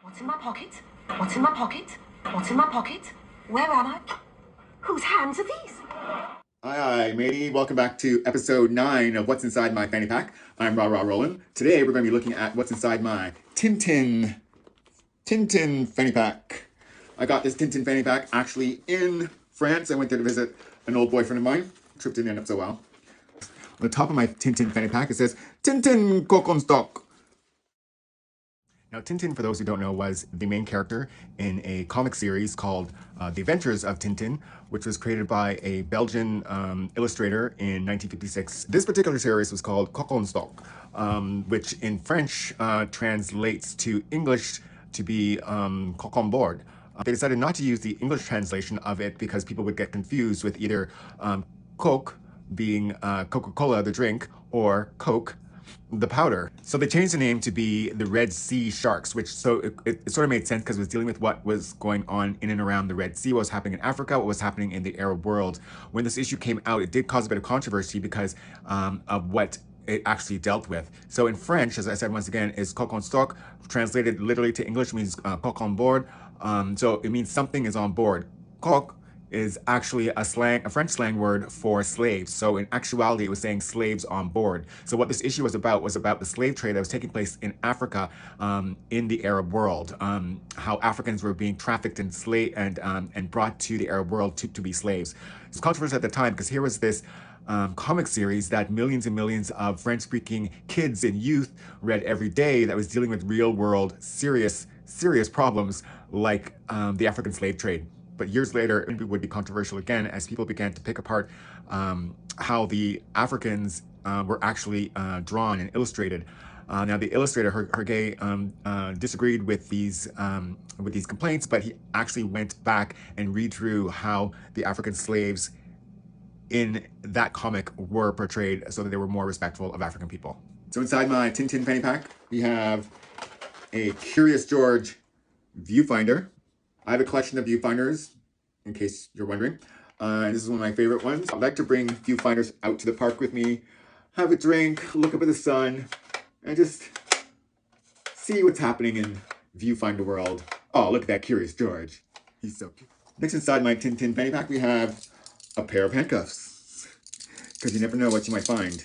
What's in my pocket? What's in my pocket? What's in my pocket? Where am I? Whose hands are these? Hi, matey. Welcome back to episode 9 of What's Inside My Fanny Pack. I'm Rah Rah Roland. Today we're going to be looking at what's inside my Tintin Fanny Pack. I got this Tintin Fanny Pack actually in France. I went there to visit an old boyfriend of mine. Trip didn't end up so well. On the top of my Tintin Fanny Pack it says, Tintin Coke on stock. Now, Tintin, for those who don't know, was the main character in a comic series called The Adventures of Tintin, which was created by a Belgian illustrator in 1956. This particular series was called Coq en stock, which in French translates to English to be coq on board. They decided not to use the English translation of it because people would get confused with either Coke being Coca-Cola, the drink, or Coke, the powder. So they changed the name to be the Red Sea Sharks, which it sort of made sense because it was dealing with what was going on in and around the Red Sea, what was happening in Africa, what was happening in the Arab world. When this issue came out, it did cause a bit of controversy because of what it actually dealt with. So in French, as I said once again, is coq en stock, translated literally to English means coq on board. So it means something is on board. Coq is actually a French slang word for slaves. So in actuality, it was saying slaves on board. So what this issue was about the slave trade that was taking place in Africa, in the Arab world. How Africans were being trafficked and brought to the Arab world to be slaves. It was controversial at the time because here was this comic series that millions and millions of French-speaking kids and youth read every day that was dealing with real-world, serious problems like the African slave trade. But years later, it would be controversial again as people began to pick apart how the Africans were actually drawn and illustrated. Now, the illustrator, Hergé, disagreed with these complaints, but he actually went back and redrew how the African slaves in that comic were portrayed so that they were more respectful of African people. So inside my Tintin Fanny Pack, we have a Curious George viewfinder. I have a collection of viewfinders, in case you're wondering. And this is one of my favorite ones. I like to bring viewfinders out to the park with me, have a drink, look up at the sun, and just see what's happening in viewfinder world. Oh, look at that Curious George. He's so cute. Next inside my Tintin Fanny Pack, we have a pair of handcuffs. Because you never know what you might find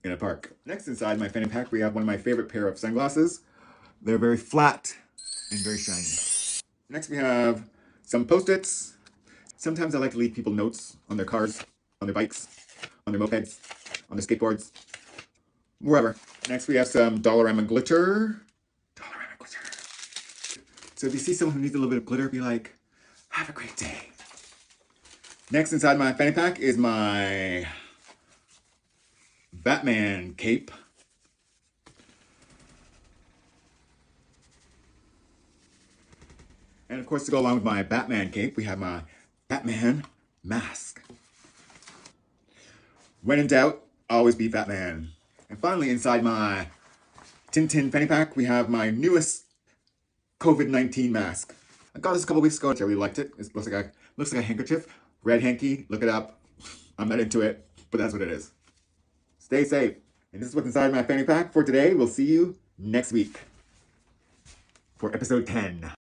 in a park. Next inside my Fanny Pack, we have one of my favorite pair of sunglasses. They're very flat and very shiny. Next we have some Post-its. Sometimes I like to leave people notes on their cars, on their bikes, on their mopeds, on their skateboards, wherever. Next we have some Dollarama glitter. Dollarama glitter. So if you see someone who needs a little bit of glitter, be like, have a great day. Next inside my Fanny Pack is my Batman cape. And of course, to go along with my Batman cape, we have my Batman mask. When in doubt, always be Batman. And finally, inside my Tintin Fanny Pack, we have my newest COVID-19 mask. I got this a couple weeks ago. I really liked it. It looks like a handkerchief. Red hanky. Look it up. I'm not into it, but that's what it is. Stay safe. And this is what's inside my Fanny Pack for today. We'll see you next week for episode 10.